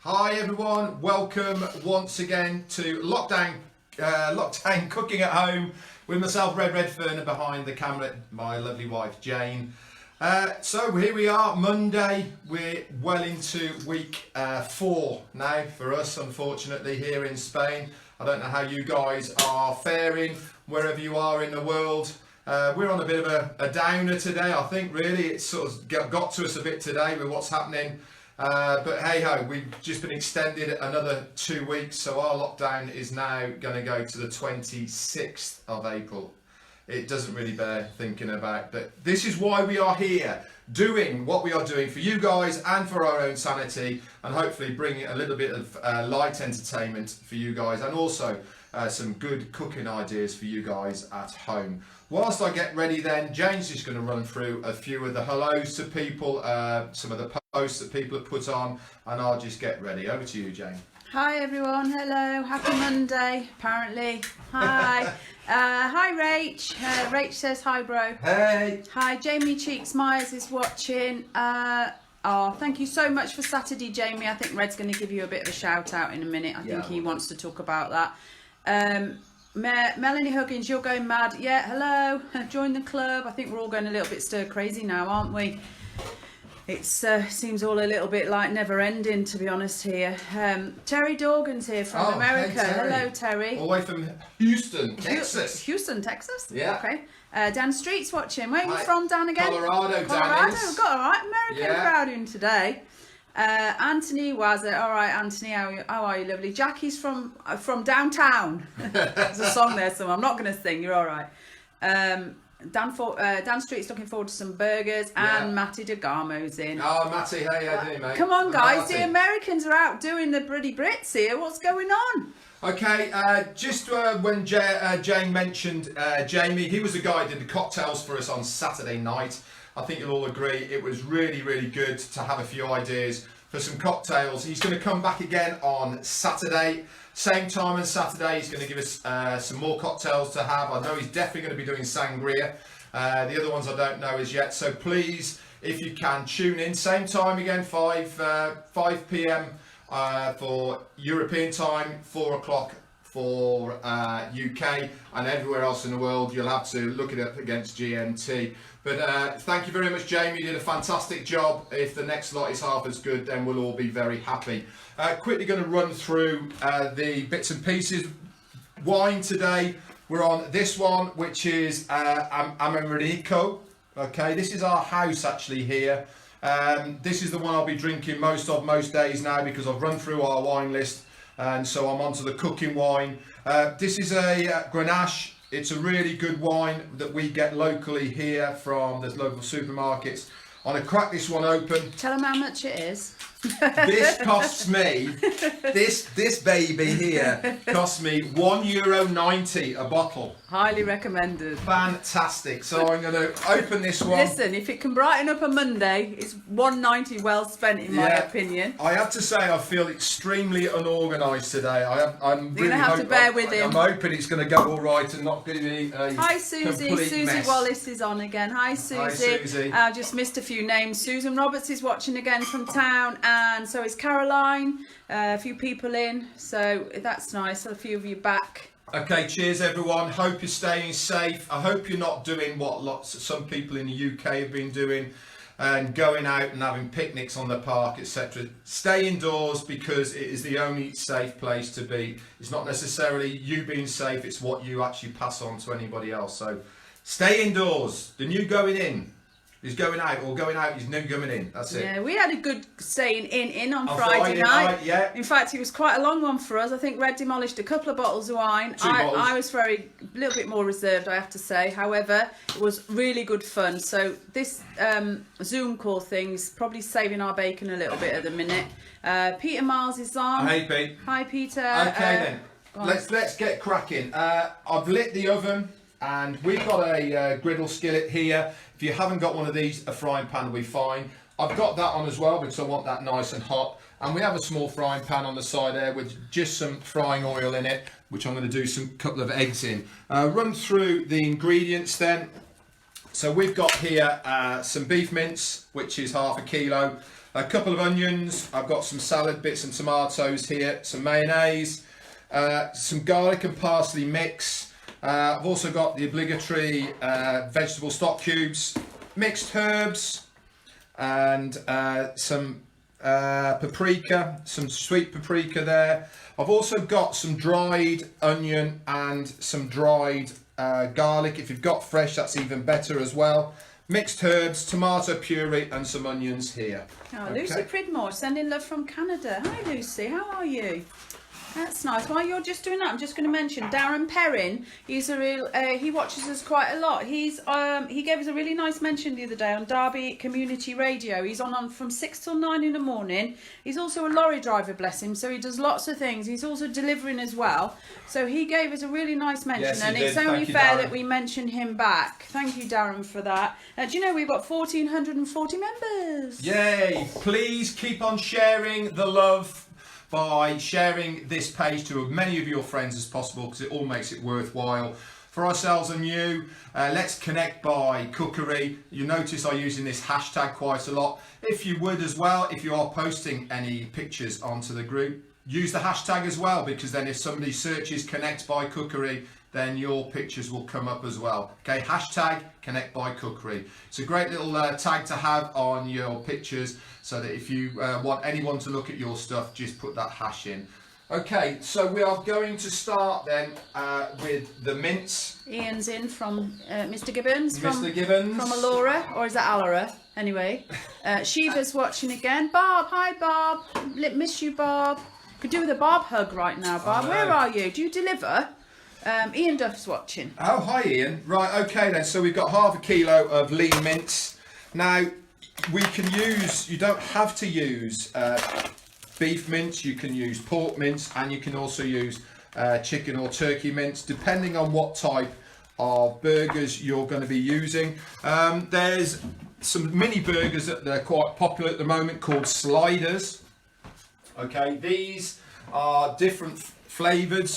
Hi everyone, welcome once again to lockdown cooking at home with myself, Red Redfern, and behind the camera, my lovely wife Jane. So here we are, Monday. We're well into week 4 now for us, unfortunately, here in Spain. I don't know how you guys are faring wherever you are in the world. We're on a bit of a downer today, I think. Really, it's sort of got to us a bit today with what's happening. But hey ho, we've just been extended another 2 weeks, so our lockdown is now going to go to the 26th of April. It doesn't really bear thinking about, but this is why we are here, doing what we are doing for you guys and for our own sanity, and hopefully bringing a little bit of light entertainment for you guys, and also some good cooking ideas for you guys at home. Whilst I get ready then, Jane's just going to run through a few of the hellos to people, some of the posts that people have put on, and I'll just get ready. Over to you, Jane. Hi everyone, hello, happy Monday, apparently. Hi. Hi Rach. Rach says hi bro. Hey. Hi, Jamie Cheeks Myers is watching. Oh, thank you so much for Saturday, Jamie. I think Red's going to give you a bit of a shout out in a minute. I think he wants to talk about that. Melanie Huggins, you're going mad. Yeah, hello, join the club. I think we're all going a little bit stir crazy now, aren't we? It seems all a little bit like never ending, to be honest here. Terry Dorgan's here from America. Hey, Terry. Hello, Terry. All the way from Houston, Texas. Houston, Texas? Yeah. Okay. Dan Street's watching. Where are you from, Dan, again? Colorado. We've got all right American crowd in today. Anthony Wazza. All right, Anthony, how are you, lovely? Jackie's from downtown. There's a song there, so I'm not going to sing. You're all right. Dan Street's looking forward to some burgers, and Matty DeGarmo's in. Oh, Matty, hey, how you doing, mate? Come on, guys, the Americans are out doing the bloody Brits here. What's going on? Okay, when Jane mentioned Jamie, he was the guy who did the cocktails for us on Saturday night. I think you'll all agree it was really, really good to have a few ideas for some cocktails. He's going to come back again on Saturday. Same time on Saturday, he's going to give us some more cocktails to have. I know he's definitely going to be doing sangria. The other ones I don't know as yet. So please, if you can, tune in. Same time again, 5 p.m. For European time, 4 o'clock for UK, and everywhere else in the world. You'll have to look it up against GMT. But thank you very much, Jamie. You did a fantastic job. If the next lot is half as good, then we'll all be very happy. Quickly going to run through the bits and pieces. Wine today, we're on this one, which is Americo. Okay, this is our house actually here. This is the one I'll be drinking most days now, because I've run through our wine list, and so I'm onto the cooking wine. This is a Grenache. It's a really good wine that we get locally here from the local supermarkets. I'm going to crack this one open. Tell them how much it is. This costs me, this baby here costs me €1.90 a bottle. Highly recommended. Fantastic. So I'm going to open this one. Listen, if it can brighten up a Monday, it's $1.90 well spent, in my opinion. I have to say, I feel extremely unorganised today. I'm You're going to have to bear with him. I'm hoping it's going to go all right and not give me a Hi Susie. complete Susie mess. Wallace is on again. Hi Susie. Hi, Susie. I just missed a few names. Susan Roberts is watching again from town, and so is Caroline. A few people in, so that's nice. A few of you back. Okay, cheers everyone. Hope you're staying safe. I hope you're not doing what some people in the UK have been doing, and going out and having picnics on the park, etc. Stay indoors, because it is the only safe place to be. It's not necessarily you being safe, it's what you actually pass on to anybody else. So stay indoors. The new going in is going out, or going out is new coming in. That's it. Yeah, we had a good staying in on Friday night. Yeah. In fact, it was quite a long one for us. I think Red demolished a couple of bottles of wine. I was a little bit more reserved, I have to say. However, it was really good fun. So this Zoom call thing's probably saving our bacon a little bit at the minute. Peter Miles is on. Hey Pete. Hi Peter. Okay then, let's get cracking. I've lit the oven, and we've got a griddle skillet here. If you haven't got one of these, a frying pan will be fine. I've got that on as well, because I want that nice and hot. And we have a small frying pan on the side there with just some frying oil in it, which I'm going to do some couple of eggs in. Run through the ingredients then. So we've got here some beef mince, which is half a kilo. a couple of onions. I've got some salad bits and tomatoes here, some mayonnaise, some garlic and parsley mix. I've also got the obligatory vegetable stock cubes, mixed herbs, and some paprika, some sweet paprika there. I've also got some dried onion and some dried garlic. If you've got fresh, that's even better as well. Mixed herbs, tomato puree, and some onions here. Oh, okay. Lucy Pridmore, sending love from Canada. Hi Lucy, how are you? That's nice. While you're just doing that, I'm just going to mention Darren Perrin. He's a real. He watches us quite a lot. He gave us a really nice mention the other day on Derby Community Radio. He's on from 6 till 9 in the morning. He's also a lorry driver, bless him. So he does lots of things. He's also delivering as well. So he gave us a really nice mention, yes, and it's only fair that we mention him back. Thank you, Darren, for that. Do you know we've got 1,440 members? Yay! Please keep on sharing the love by sharing this page to as many of your friends as possible, because it all makes it worthwhile for ourselves and you. Let's connect by cookery. You notice I'm using this hashtag quite a lot. If you would as well, if you are posting any pictures onto the group, use the hashtag as well, because then if somebody searches connect by cookery, then your pictures will come up as well. Okay, hashtag connect by cookery. It's a great little tag to have on your pictures, so that if you want anyone to look at your stuff, just put that hash in. Okay, so we are going to start then with the mince. Ian's in from Mr. Gibbons. Mr. Gibbons. From Alora, or is that Alora? Anyway, Shiva's watching again. Bob, hi Bob. Miss you, Bob. Could do with a Bob hug right now, Bob. Where are you? Do you deliver? Ian Duff's watching. Oh, hi Ian. Right, okay then. So we've got half a kilo of lean mince. Now, we can use, you don't have to use beef mince, you can use pork mince, and you can also use chicken or turkey mince, depending on what type of burgers you're going to be using. There's some mini burgers that are quite popular at the moment called sliders. Okay, these are different flavoured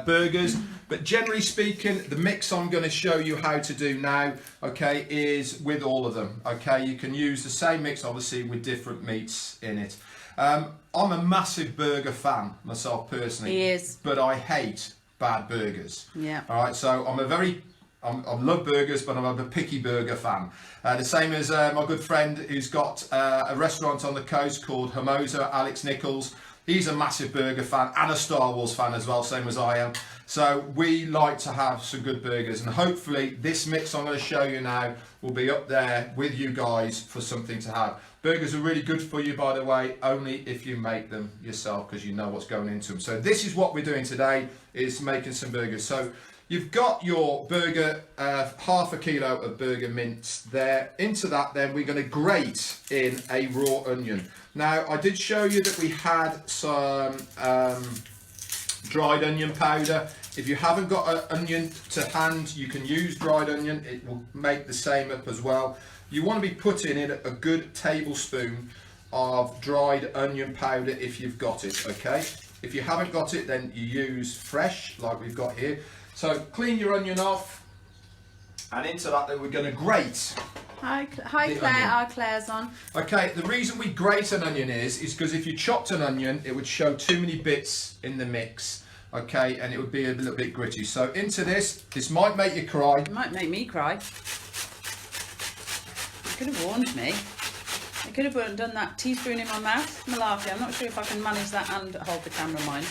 burgers, but generally speaking, the mix I'm going to show you how to do now, okay, is with all of them. Okay, you can use the same mix obviously with different meats in it. I'm a massive burger fan myself personally. He is. But I hate bad burgers. Yeah. All right, so I love burgers, but I'm a picky burger fan. The same as my good friend who's got a restaurant on the coast called Hermosa, Alex Nichols. He's a massive burger fan and a Star Wars fan as well, same as I am. So we like to have some good burgers, and hopefully this mix I'm going to show you now will be up there with you guys for something to have. Burgers are really good for you, by the way, only if you make them yourself, because you know what's going into them. So this is what we're doing today, is making some burgers. So you've got your burger, half a kilo of burger mince there. Into that then we're going to grate in a raw onion. Now I did show you that we had some dried onion powder. If you haven't got an onion to hand, you can use dried onion. It will make the same up as well. You want to be putting in a good tablespoon of dried onion powder if you've got it, okay? If you haven't got it, then you use fresh, like we've got here. So clean your onion off, and into that then we're going to grate. Hi Claire, Claire's on. Okay, the reason we grate an onion is because if you chopped an onion, it would show too many bits in the mix, okay, and it would be a little bit gritty. So into this might make you cry. It might make me cry. You could have warned me. I could have done that teaspoon in my mouth. Malarkey. I'm not sure if I can manage that and hold the camera, mind.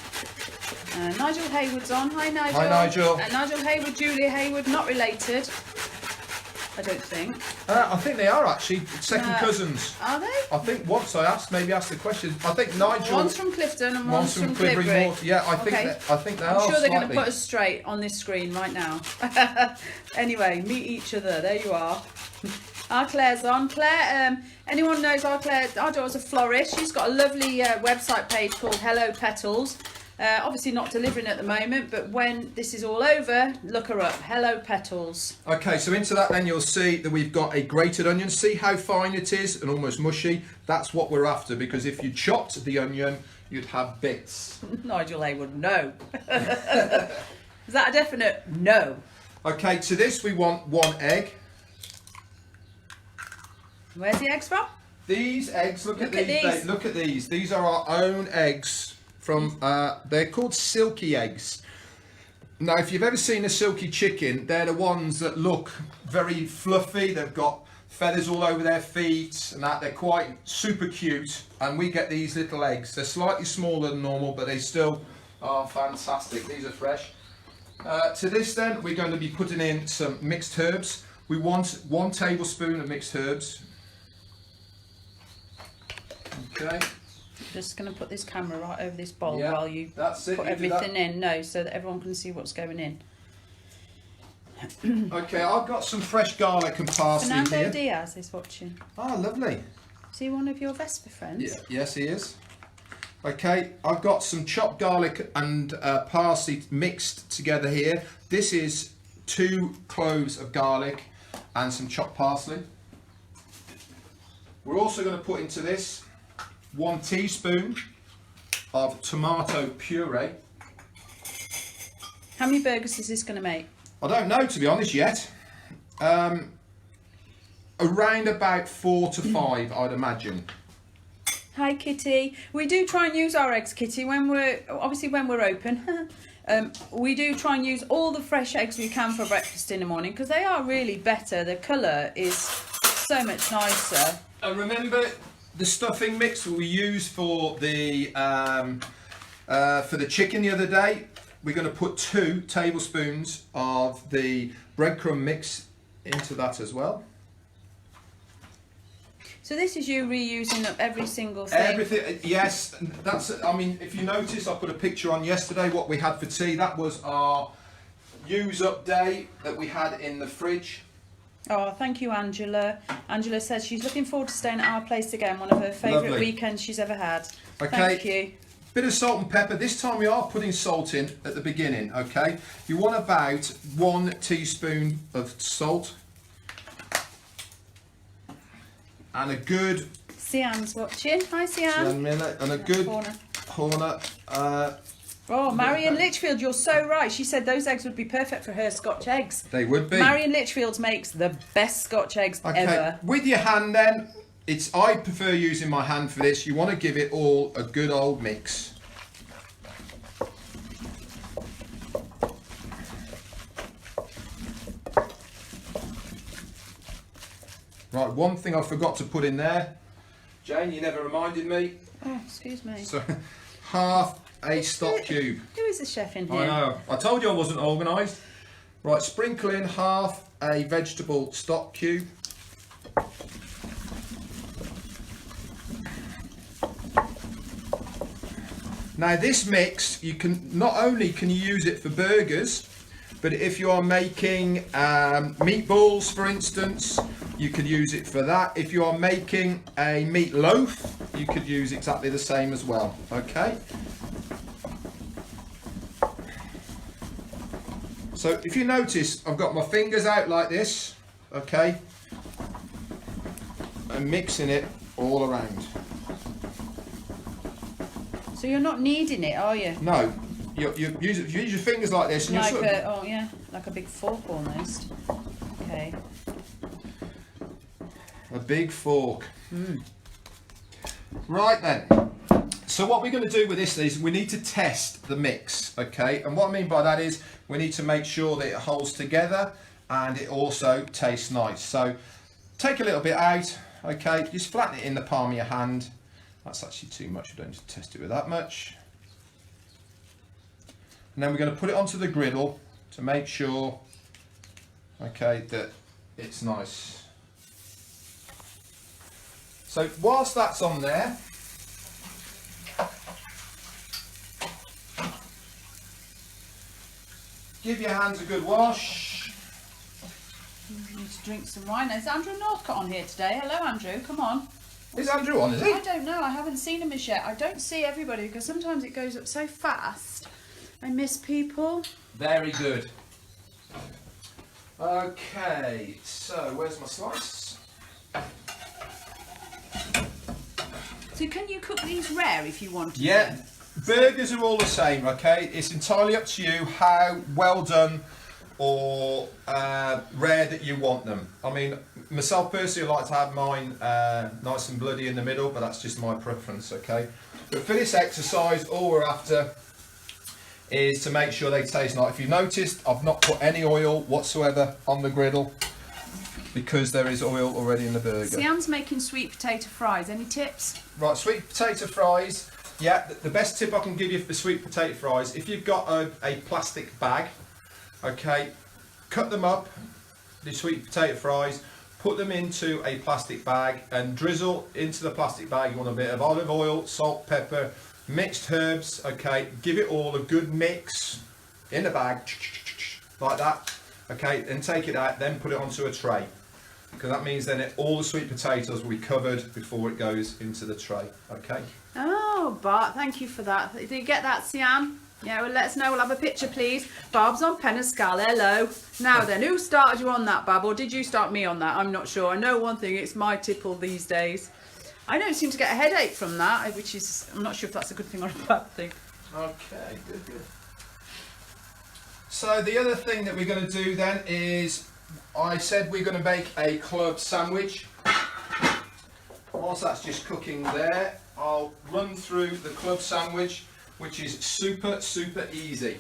Nigel Hayward's on. Hi Nigel. Hi Nigel. Nigel Hayward, Julia Hayward, not related. I don't think. I think they are actually second cousins. Are they? I think once I asked the question. I think Nigel. One's from Clifton and one's from Clifbury. Clifbury. Yeah, I think they are. I'm sure they're going slightly. to put us straight on this screen right now. Anyway, meet each other. There you are. Our Claire's on. Claire, anyone knows our Claire? Our daughter's a florist. She's got a lovely website page called Hello Petals. Obviously not delivering at the moment, but when this is all over, look her up. Hello Petals. Okay, so into that then you'll see that we've got a grated onion. See how fine it is and almost mushy? That's what we're after, because if you chopped the onion, you'd have bits. Nigel Hayward, no. Is that a definite no? Okay, to this we want 1 egg. Where's the eggs from? These eggs, look at these. these. Look at these. These are our own eggs from, they're called silky eggs. Now, if you've ever seen a silky chicken, they're the ones that look very fluffy. They've got feathers all over their feet and that. They're quite super cute. And we get these little eggs. They're slightly smaller than normal, but they still are fantastic. These are fresh. To this then, we're going to be putting in some mixed herbs. We want 1 tablespoon of mixed herbs. Okay. Just going to put this camera right over this bowl Yeah, while you that's it, put you do everything that. in. No, so that everyone can see what's going in. Okay, I've got some fresh garlic and parsley Fernando here. Diaz is watching. Oh, lovely. Is he one of your Vespa friends? Yeah, yes, he is. Okay, I've got some chopped garlic and parsley mixed together here. This is 2 cloves of garlic and some chopped parsley. We're also going to put into this 1 teaspoon of tomato puree. How many burgers is this going to make? I don't know, to be honest, yet. Around about 4 to 5, I'd imagine. Hi Kitty. We do try and use our eggs, Kitty, when we're open. We do try and use all the fresh eggs we can for breakfast in the morning because they are really better. The colour is so much nicer. And remember the stuffing mix we used for the chicken the other day. We're going to put 2 tablespoons of the breadcrumb mix into that as well. So this is you reusing up every single thing. Everything, yes. That's. I mean, if you notice, I put a picture on yesterday what we had for tea. That was our use up day that we had in the fridge. Oh, thank you, Angela. Angela says she's looking forward to staying at our place again. One of her favourite Lovely. weekends she's ever had. Okay. Thank you. Bit of salt and pepper. This time we are putting salt in at the beginning. Okay. You want about 1 teaspoon of salt. And a good Sian's watching. Hi, Sian. and a good Corner. Oh, Marion Litchfield, you're so right. She said those eggs would be perfect for her Scotch eggs. They would be. Marion Litchfield makes the best Scotch eggs ever. With your hand then, I prefer using my hand for this. You want to give it all a good old mix. Right, one thing I forgot to put in there. Jane, you never reminded me. Oh, excuse me. So, half a stock cube. Who is the chef in here? I know. I told you I wasn't organised. Right, sprinkle in half a vegetable stock cube. Now this mix, you can not only can you use it for burgers, but if you are making meatballs, for instance, you could use it for that. If you are making a meat loaf, you could use exactly the same as well. Okay. So if you notice, I've got my fingers out like this, okay, and mixing it all around. So you're not kneading it, are you? No, you use your fingers like this. And Like you're sort of, oh yeah, like a big fork almost. Okay. a big fork. Right then. So what we're going to do with this is we need to test the mix, okay? And what I mean by that is we need to make sure that it holds together and it also tastes nice. So take a little bit out, okay? Just flatten it in the palm of your hand. That's actually too much. We don't need to test it with that much. And then we're going to put it onto the griddle to make sure, okay, that it's nice. So whilst that's on there, give your hands a good wash. You need to drink some wine. Is Andrew Northcott on here today? Hello, Andrew. Come on. Is Andrew on, is he? I don't know. I haven't seen him as yet. I don't see everybody because sometimes it goes up so fast. I miss people. Very good. Okay, so where's my slice? So can you cook these rare if you want to? Yeah, burgers are all the same, okay? It's entirely up to you how well done or rare that you want them. I mean, myself personally, I like to have mine nice and bloody in the middle, but that's just my preference, okay? But for this exercise, all we're after is to make sure they taste nice. If you've noticed, I've not put any oil whatsoever on the griddle because there is oil already in the burger. Sian's making sweet potato fries. Any tips? Right, sweet potato fries. Yeah, the best tip I can give you for sweet potato fries, if you've got a plastic bag, okay, cut them up, the sweet potato fries, put them into a plastic bag and drizzle into the plastic bag. You want a bit of olive oil, salt, pepper, mixed herbs, okay, give it all a good mix in the bag, like that, okay, and take it out, then put it onto a tray, because that means then all the sweet potatoes will be covered before it goes into the tray, okay? Oh, Bart, thank you for that. Did you get that, Sian? Yeah, well, let us know. We'll have a picture, please. Barb's on Penascal. Hello. Now then, who started you on that, Bab, or did you start me on that? I'm not sure. I know one thing, it's my tipple these days. I don't seem to get a headache from that, which is, I'm not sure if that's a good thing or a bad thing. Okay, good. So the other thing that we're going to do then is, I said we're going to make a club sandwich. Whilst that's just cooking there, I'll run through the club sandwich, which is super easy.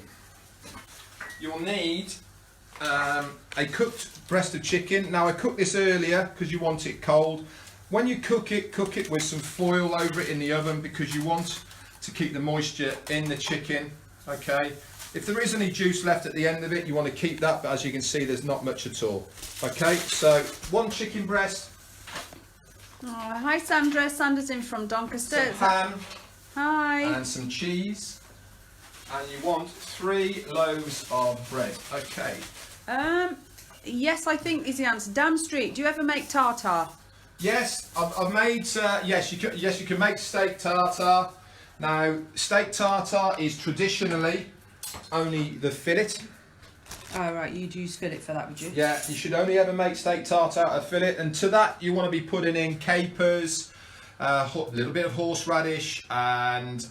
You'll need a cooked breast of chicken. Now I cooked this earlier because you want it cold. When you cook it with some foil over it in the oven because you want to keep the moisture in the chicken, okay? If there is any juice left at the end of it, you want to keep that, but as you can see, there's not much at all. Okay, so one chicken breast. Oh, hi Sandra. Sandra's in from Doncaster. Some ham. Hi. And some cheese. And you want 3 loaves of bread. Okay. Yes, I think is the answer. Dan Street, do you ever make tartare? Yes, I've made. Yes, you can make steak tartare. Now, steak tartare is traditionally only the fillet. Oh right, you'd use fillet for that, would you? Yeah, you should only ever make steak tartare out of fillet, and to that you want to be putting in capers, a little bit of horseradish, and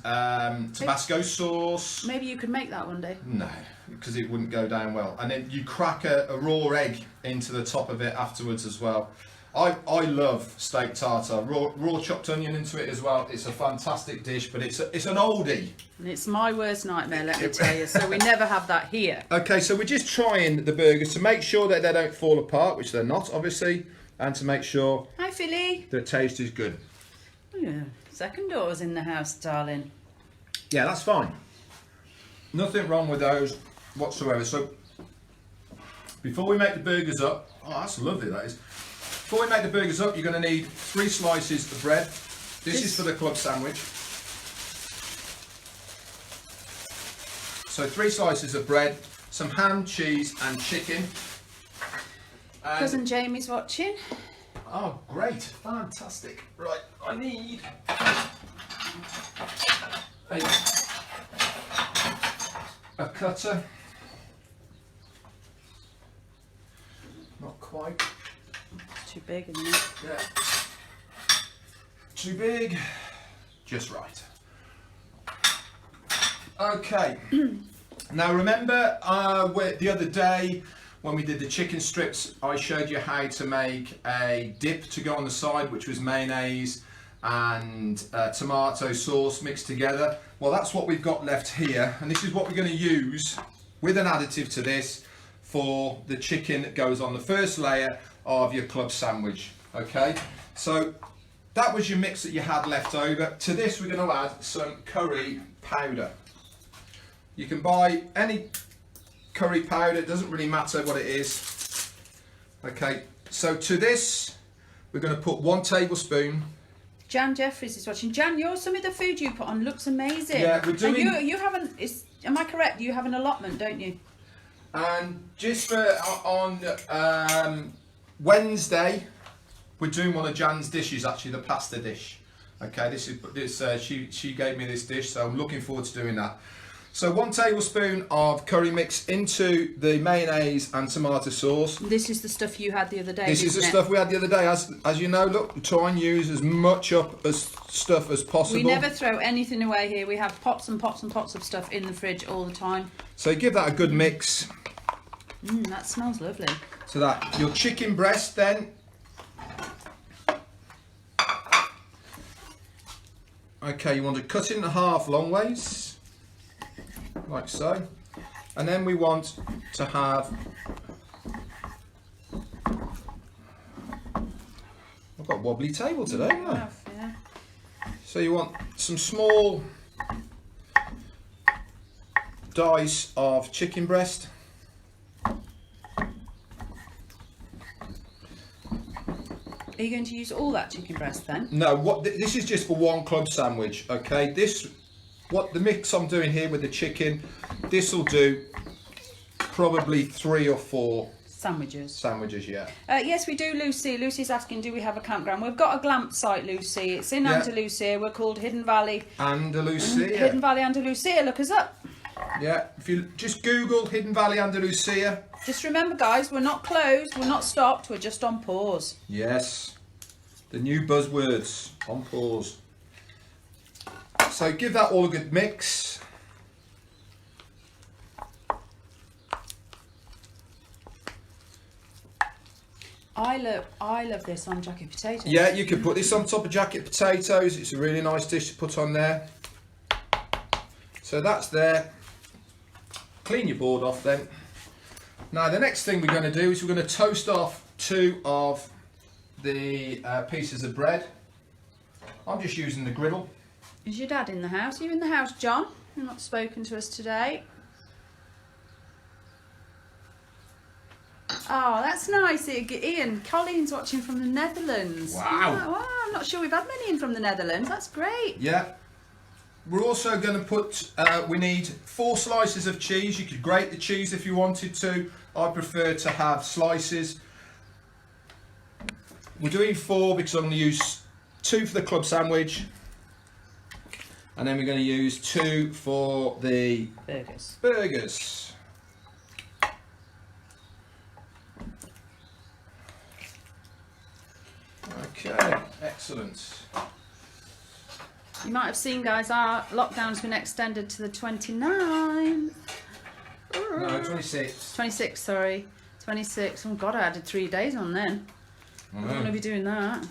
Tabasco sauce. Maybe you could make that one day. No, because it wouldn't go down well. And then you crack a raw egg into the top of it afterwards as well. I love steak tartare, raw chopped onion into it as well. It's a fantastic dish, but it's an oldie. And it's my worst nightmare, let me tell you. So we never have that here. Okay, so we're just trying the burgers to make sure that they don't fall apart, which they're not, obviously, and to make sure Hi, Philly. the taste is good. Oh, yeah. Second door's in the house, darling. Yeah, that's fine. Nothing wrong with those whatsoever. So before we make the burgers up, oh, that's lovely, that is. Before we make the burgers up, you're going to need 3 slices of bread. This is for the club sandwich. So 3 slices of bread, some ham, cheese and chicken. And Cousin Jamie's watching. oh, great. Fantastic. Right, I need a cutter. Not quite. Too big, isn't it? Yeah. Too big. Just right. Okay. Now remember the other day when we did the chicken strips, I showed you how to make a dip to go on the side, which was mayonnaise and tomato sauce mixed together. Well, that's what we've got left here, and this is what we're going to use with an additive to this for the chicken that goes on the first layer of your club sandwich. Okay, so that was your mix that you had left over. To this we're going to add some curry powder. You can buy any curry powder, it doesn't really matter what it is. Okay, so to this we're going to put 1 tablespoon. Jan Jeffries is watching. Jan, some of the food you put on looks amazing. Yeah, we're doing. And you haven't. Am I correct? You have an allotment, don't you? And just for on Wednesday, we're doing one of Jan's dishes, actually the pasta dish. Okay, this is she gave me this dish, so I'm looking forward to doing that. So 1 tablespoon of curry mix into the mayonnaise and tomato sauce. This is the stuff you had the other day. This is the stuff we had the other day. As you know, look, we try and use as much stuff as possible. We never throw anything away here. We have pots and pots and pots of stuff in the fridge all the time. So give that a good mix. That smells lovely. So that your chicken breast then, Okay, you want to cut it in half long ways, like so. And then we want to have, I've got a wobbly table today, haven't I? Yeah. So you want some small dice of chicken breast. Are you going to use all that chicken breast then? No, this is just for one club sandwich, okay? What the mix I'm doing here with the chicken, this will do probably 3 or 4 sandwiches, yeah. Yes, we do, Lucy. Lucy's asking, do we have a campground? We've got a glamp site, Lucy. It's in Andalusia. We're called Hidden Valley. Andalusia. Hidden Valley, Andalusia. Look us up. Yeah, if you just Google Hidden Valley Andalusia. Just remember, guys, we're not closed, we're not stopped, we're just on pause. Yes, the new buzzwords, on pause. So give that all a good mix. I love this on jacket potatoes. Yeah, you could put this on top of jacket potatoes. It's a really nice dish to put on there. So that's there. Clean your board off then. Now the next thing we're going to do is we're going to toast off 2 of the pieces of bread. I'm just using the griddle. Is your dad in the house? Are you in the house, John? You've not spoken to us today. Oh, that's nice. Ian, Colleen's watching from the Netherlands. Wow. Oh, wow. I'm not sure we've had many in from the Netherlands. That's great. Yeah. We're also going to put, we need 4 slices of cheese. You could grate the cheese if you wanted to. I prefer to have slices. We're doing 4 because I'm going to use 2 for the club sandwich. And then we're going to use 2 for the burgers. Okay, excellent. You might have seen, guys, our lockdown's been extended to the 29th. No, 26. 26, sorry. 26. Oh, God, I added 3 days on then. I'm going to be doing that.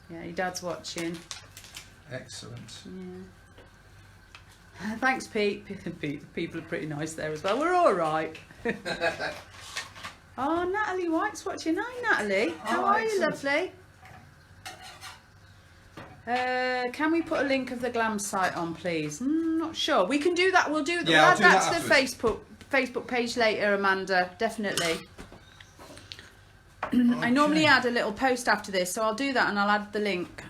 Yeah, your dad's watching. Excellent. Yeah. Thanks, Pete. People are pretty nice there as well. We're all right. Oh, Natalie White's watching. Hi, Natalie. How are you, lovely? Can we put a link of the glam site on, please? Not sure. We can do that. We'll do that. Yeah, We'll I'll add do that that to the Facebook page later, Amanda. Definitely. Okay. I normally add a little post after this, so I'll do that and I'll add the link.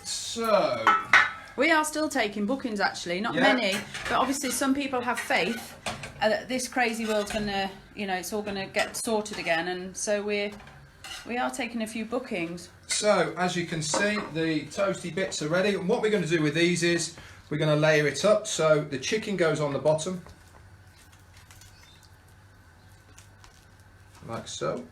So we are still taking bookings, actually. Not many, but obviously some people have faith that this crazy world's gonna, it's all gonna get sorted again, and so we are taking a few bookings. So as you can see, the toasty bits are ready, and what we're going to do with these is we're going to layer it up. So the chicken goes on the bottom, like so.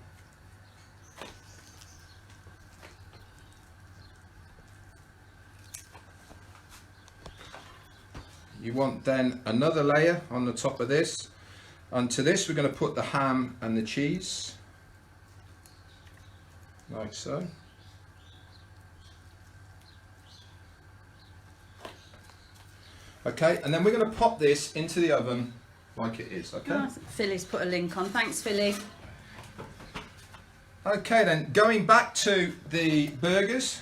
You want then another layer on the top of this. Onto this we're going to put the ham and the cheese, like so. Okay, and then we're going to pop this into the oven like it is, okay? Oh, Philly's put a link on. Thanks, Philly. Okay then, going back to the burgers.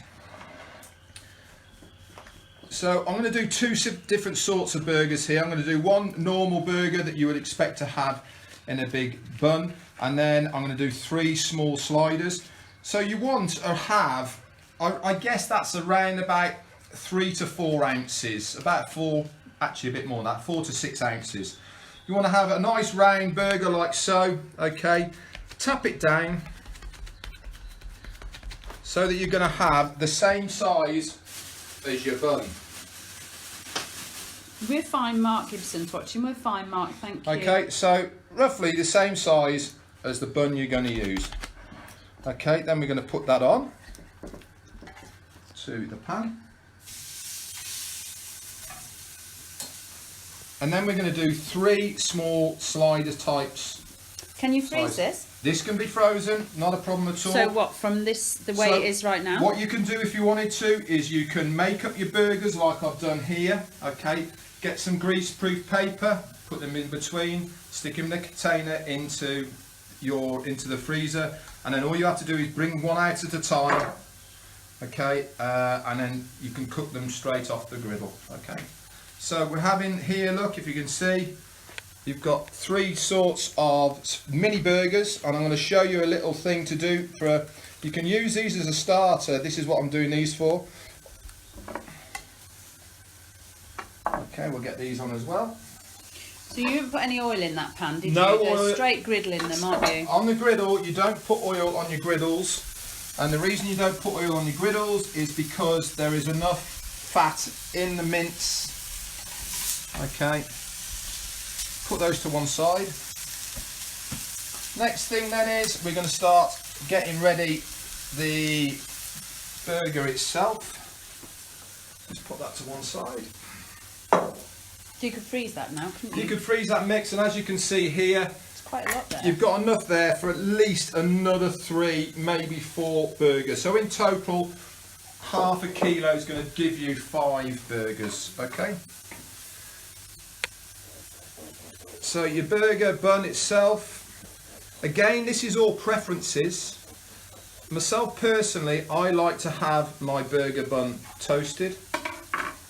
So I'm going to do 2 different sorts of burgers here. I'm going to do one normal burger that you would expect to have in a big bun, and then I'm going to do 3 small sliders. So you want to have, I guess that's around about 3 to 4 ounces, about 4, actually a bit more than that, 4 to 6 ounces. You want to have a nice round burger like so, okay? Tap it down so that you're going to have the same size as your bun. We're fine, Mark Gibson's watching. We're fine, Mark, thank you. Okay, so roughly the same size as the bun you're going to use. Okay, then we're going to put that on to the pan. And then we're going to do 3 small slider types Can you freeze size. this? This can be frozen, not a problem at all. So what, from this, the way it is right now? What you can do if you wanted to is you can make up your burgers like I've done here. Okay, get some grease-proof paper, put them in between, stick them in the container into the freezer, and then all you have to do is bring one out at a time. Okay, and then you can cook them straight off the griddle. Okay, so we're having here, look, if you can see, you've got 3 sorts of mini burgers, and I'm going to show you a little thing to do for. You can use these as a starter. This is what I'm doing these for. Okay, we'll get these on as well. So you haven't put any oil in that pan, did No you? They're oil. straight griddling them, aren't you? On the griddle, you don't put oil on your griddles, and the reason you don't put oil on your griddles is because there is enough fat in the mince. Okay, put those to one side. Next thing then is we're going to start getting ready the burger itself. Just put that to one side. You could freeze that now, couldn't you? You could freeze that mix, and as you can see here, It's quite a lot there. you've got enough there for at least another 3, maybe 4 burgers. So in total, half a kilo is going to give you 5 burgers. Okay. So your burger bun itself, again, this is all preferences. Myself personally, I like to have my burger bun toasted.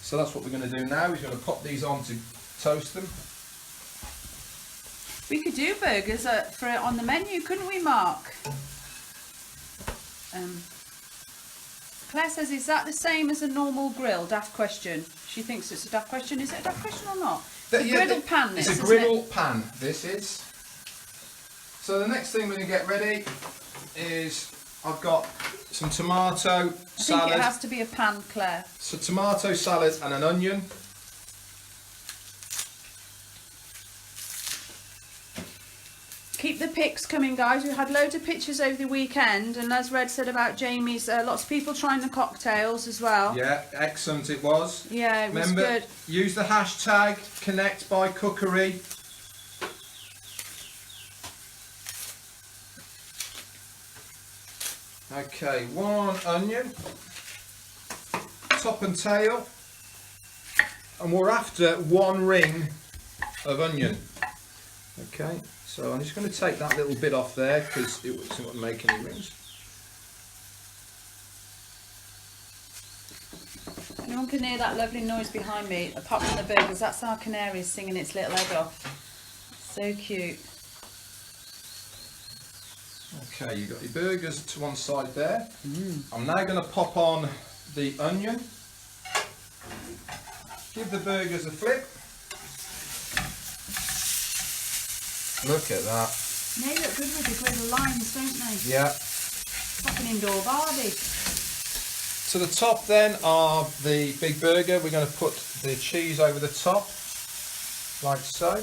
So that's what we're going to do now. We're going to pop these on to toast them. We could do burgers on the menu, couldn't we, Mark? Claire says, is that the same as a normal grill? Daft question. She thinks it's a daft question. Is it a daft question or not? It's a griddle pan, this, It's a griddle pan, this is. So the next thing we're going to get ready is I've got some tomato salad. I think it has to be a pan, Claire. So tomato salad and an onion. Keep the pics coming, guys. We had loads of pictures over the weekend, and as Red said about Jamie's, lots of people trying the cocktails as well. Yeah, excellent it was. Yeah, it was Remember, good. use the hashtag #ConnectByCookery. Okay, 1 onion, top and tail, and we're after 1 ring of onion. Okay, so I'm just going to take that little bit off there because it won't make any rings. Anyone can hear that lovely noise behind me, apart from the burgers. That's our canary singing its little egg off. So cute. Okay, you've got your burgers to one side there. I'm now going to pop on the onion. Give the burgers a flip. Look at that. They look good with the griddle lines, don't they? Yeah. Like an indoor Barbie. To the top then of the big burger, we're going to put the cheese over the top, like so.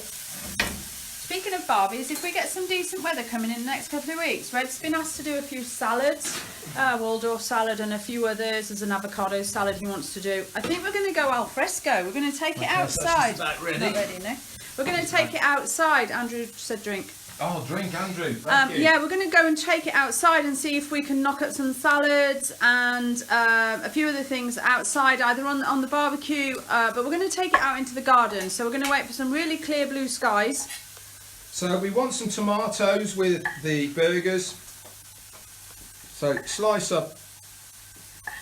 Speaking of Barbies, if we get some decent weather coming in the next couple of weeks, Red's been asked to do a few salads, Waldorf salad and a few others. There's an avocado salad he wants to do. I think we're going to go al fresco. We're going to take it outside. About ready. Not ready, no. We're going to take it outside. Andrew said drink. Oh, drink, Andrew. Thank you. Yeah, we're going to go and take it outside and see if we can knock up some salads and a few other things outside, either on the barbecue, but we're going to take it out into the garden. So we're going to wait for some really clear blue skies. So we want some tomatoes with the burgers. So slice up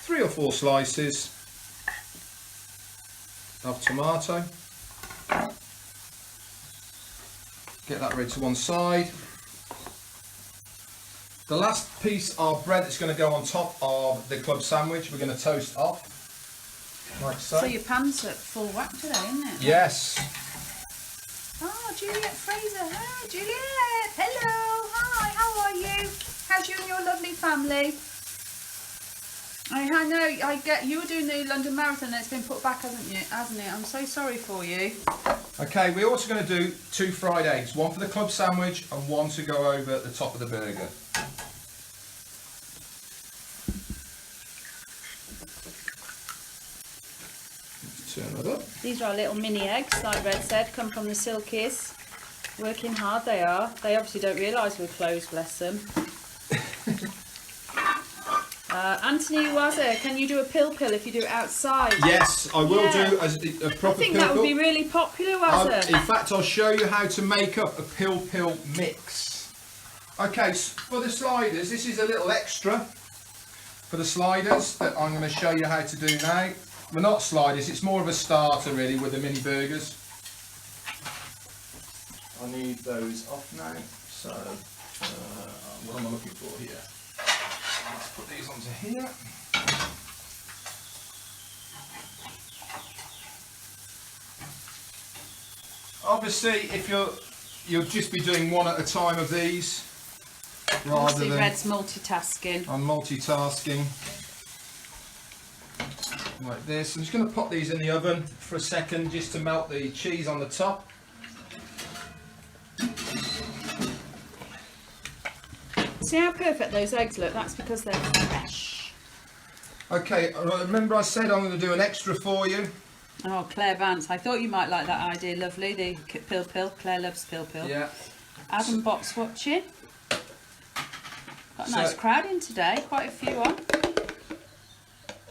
3 or 4 slices of tomato. Get that ready to one side. The last piece of bread that's going to go on top of the club sandwich, we're going to toast off, like so. So your pan's at full whack today, isn't it? Yes. Oh, Juliet Fraser. Hi, Juliet. Hello. Hi, how are you? How's you and your lovely family? I know, I get you were doing the London Marathon and it's been put back, hasn't it? I'm so sorry for you. Okay, we're also going to do 2 fried eggs, one for the club sandwich and one to go over the top of the burger. Let's turn that up. These are our little mini eggs, like Red said, come from the Silkies. Working hard they are. They obviously don't realise we're closed, bless them. Anthony Wazza, can you do a pill if you do it outside? Yes, I will do as a proper I think that would be really popular, Wazza. In fact, I'll show you how to make up a pill mix. Okay, for the sliders, this is a little extra for the sliders that I'm going to show you how to do now. Well, not sliders, it's more of a starter really with the mini burgers. I need those off now, so what am I looking for here? Let's put these onto here. Obviously, if you'll just be doing one at a time of these, rather than Red's multitasking. I'm multitasking like this. I'm just going to pop these in the oven for a second, just to melt the cheese on the top. See how perfect those eggs look? That's because they're fresh. Okay, remember I said I'm going to do an extra for you. Oh, Claire Vance, I thought you might like that idea. Lovely, the pill. Claire loves pill. Yeah. Adam Box watching. Got a nice crowd in today, quite a few on.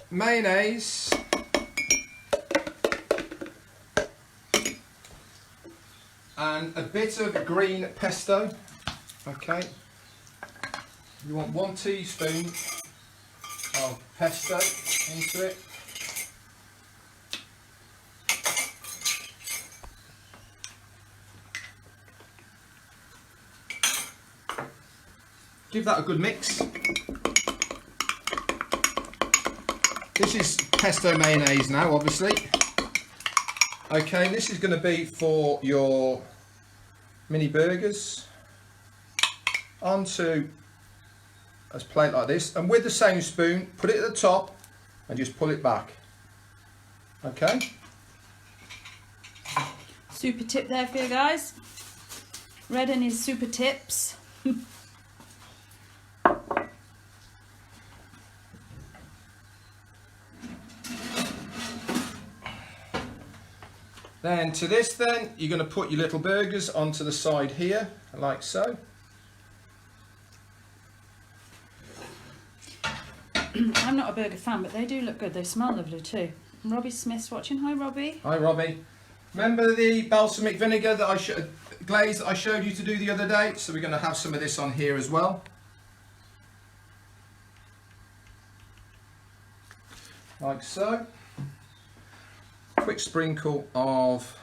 Mayonnaise. And a bit of green pesto. Okay. You want 1 teaspoon of pesto into it. Give that a good mix. This is pesto mayonnaise now, obviously. Okay, this is going to be for your mini burgers. Onto a plate like this, and with the same spoon, put it at the top and just pull it back. Okay. Super tip there for you guys. Red and his super tips. Then to this, you're going to put your little burgers onto the side here, like so. I'm not a burger fan, but they do look good. They smell lovely too. Robbie Smith's watching. Hi, Robbie. Hi, Robbie. Remember the balsamic vinegar that glaze that I showed you to do the other day? So we're going to have some of this on here as well. Like so. Quick sprinkle of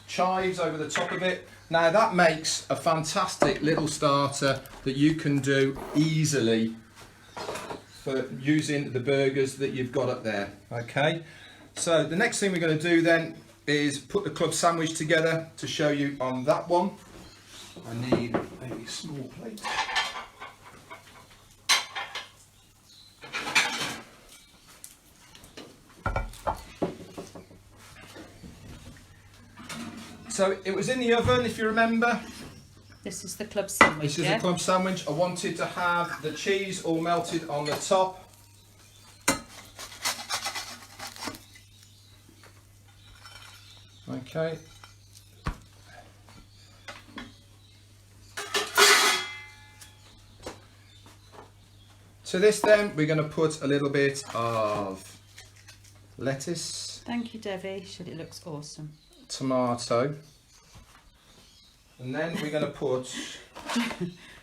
chives over the top of it. Now that makes a fantastic little starter that you can do easily for using the burgers that you've got up there. Okay, so the next thing we're going to do then is put the club sandwich together to show you on that one. I need a small plate. So it was in the oven, if you remember. This is the club sandwich. This is a club sandwich. I wanted to have the cheese all melted on the top. Okay. To this then, we're going to put a little bit of lettuce. Thank you, Debbie. It looks awesome. Tomato. And then we're going to put...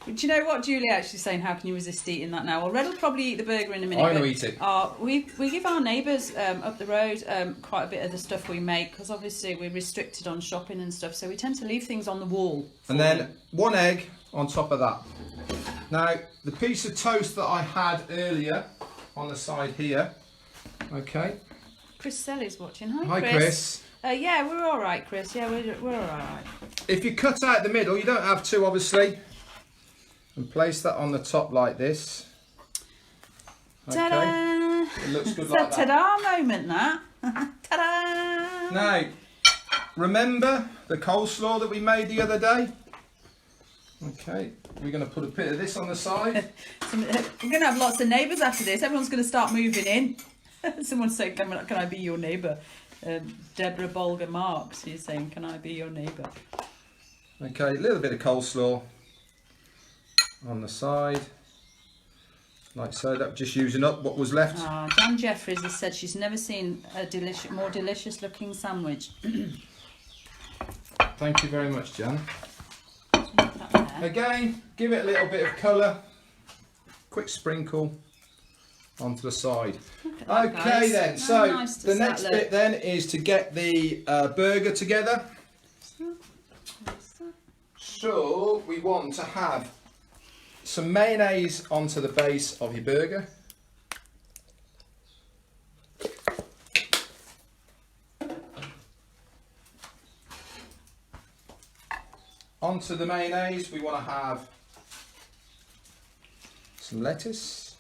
Do you know what Julie actually saying? How can you resist eating that now? Well, Red will probably eat the burger in a minute. I'm going to eat it. We give our neighbours up the road quite a bit of the stuff we make, because obviously we're restricted on shopping and stuff, so we tend to leave things on the wall. And then 1 egg on top of that. Now, the piece of toast that I had earlier on the side here, okay. Chris Selly's watching. Hi, Hi, Chris. Yeah, we're all right, Chris. Yeah, we're all right. If you cut out the middle, you don't have to, obviously, and place that on the top like this. Okay. Ta-da! It looks good It's like a that. ta-da moment, that. Ta-da! Now, remember the coleslaw that we made the other day? Okay, we're going to put a bit of this on the side. We're going to have lots of neighbours after this. Everyone's going to start moving in. Someone say, can I be your neighbour? Deborah Bolger Marks, she's saying, can I be your neighbour? Okay, a little bit of coleslaw on the side. Like so, that just using up what was left. Jan Jeffries has said she's never seen a more delicious looking sandwich. Thank you very much, Jan. Again, give it a little bit of colour. Quick sprinkle onto the side. Okay then, so nice the next bit then is to get the burger together. So we want to have some mayonnaise onto the base of your burger. Onto the mayonnaise we want to have some lettuce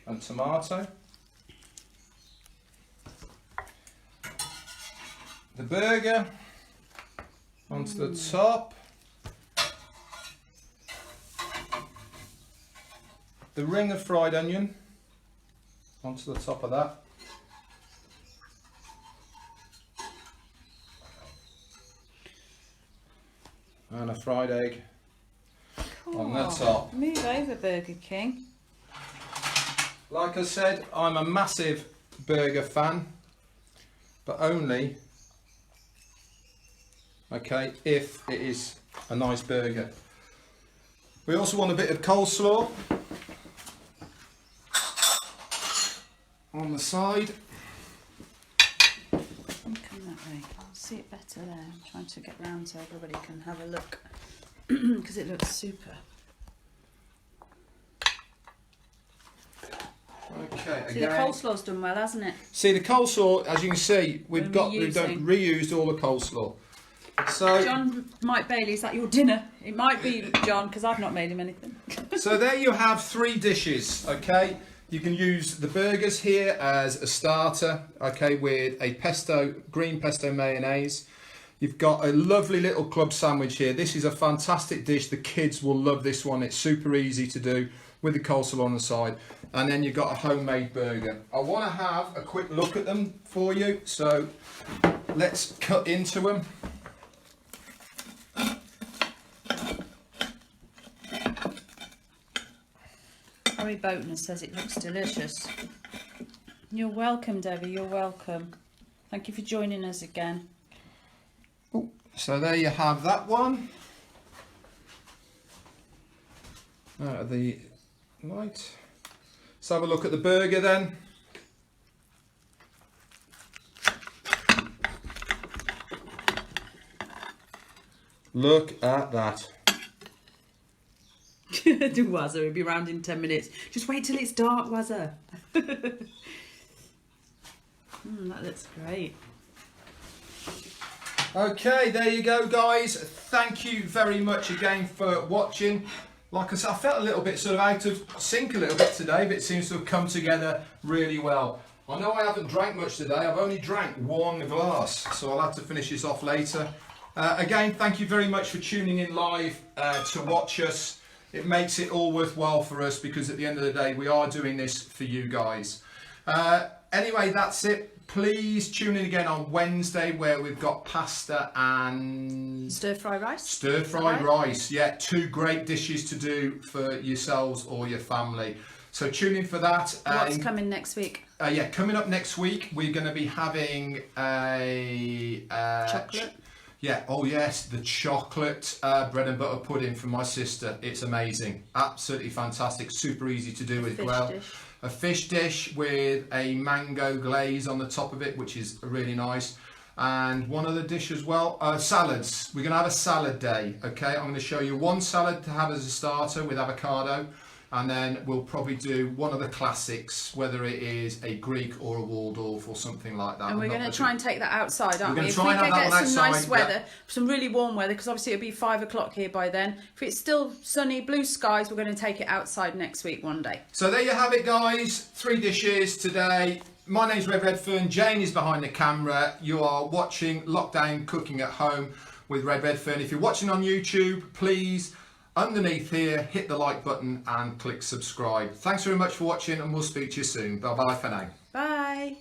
and tomato. The burger onto the top. The ring of fried onion onto the top of that. And a fried egg on the top. Move over, Burger King. Like I said, I'm a massive burger fan, but only, okay, if it is a nice burger. We also want a bit of coleslaw on the side. Come that way. I'll see it better there. I'm trying to get round so everybody can have a look because it looks super. Okay, See, the coleslaw's done well, hasn't it? See, the coleslaw, as you can see, we've reused all the coleslaw. So John Mike Bailey, is that your dinner? It might be, John, because I've not made him anything. So there you have 3 dishes, okay? You can use the burgers here as a starter, okay, with a green pesto mayonnaise. You've got a lovely little club sandwich here. This is a fantastic dish. The kids will love this one. It's super easy to do with the coleslaw on the side. And then you've got a homemade burger. I want to have a quick look at them for you. So let's cut into them. Harry Boatner says it looks delicious. You're welcome, Debbie, you're welcome. Thank you for joining us again. Ooh, so there you have that one. Out of the light. Let's have a look at the burger then. Look at that. Do Wazza, he'll be round in 10 minutes. Just wait till it's dark, Wazza. That looks great. Okay, there you go, guys. Thank you very much again for watching. Like I said, I felt a little bit sort of out of sync a little bit today, but it seems to have come together really well. I know I haven't drank much today. I've only drank 1 glass, so I'll have to finish this off later. Again, thank you very much for tuning in live to watch us. It makes it all worthwhile for us because at the end of the day, we are doing this for you guys. Anyway, that's it. Please tune in again on Wednesday where we've got pasta and Stir-fry rice. Stir-fried rice, yeah, 2 great dishes to do for yourselves or your family. So tune in for that. What's coming next week? Yeah, coming up next week, we're going to be having a chocolate. Yeah, oh yes, the chocolate bread and butter pudding from my sister. It's amazing, absolutely fantastic, super easy to do as well. A fish dish with a mango glaze on the top of it, which is really nice. And one other dish as well, salads. We're going to have a salad day, okay? I'm going to show you 1 salad to have as a starter with avocado. And then we'll probably do one of the classics, whether it is a Greek or a Waldorf or something like that. And we're going to try and take that outside, aren't we? If we can get some nice weather, some really warm weather, because obviously it'll be 5 o'clock here by then. If it's still sunny, blue skies, we're going to take it outside next week one day. So there you have it, guys. 3 dishes today. My name's Red Redfern. Jane is behind the camera. You are watching Lockdown Cooking at Home with Red Redfern. If you're watching on YouTube, please, underneath here, hit the like button and click subscribe. Thanks very much for watching and we'll speak to you soon. Bye bye for now. Bye.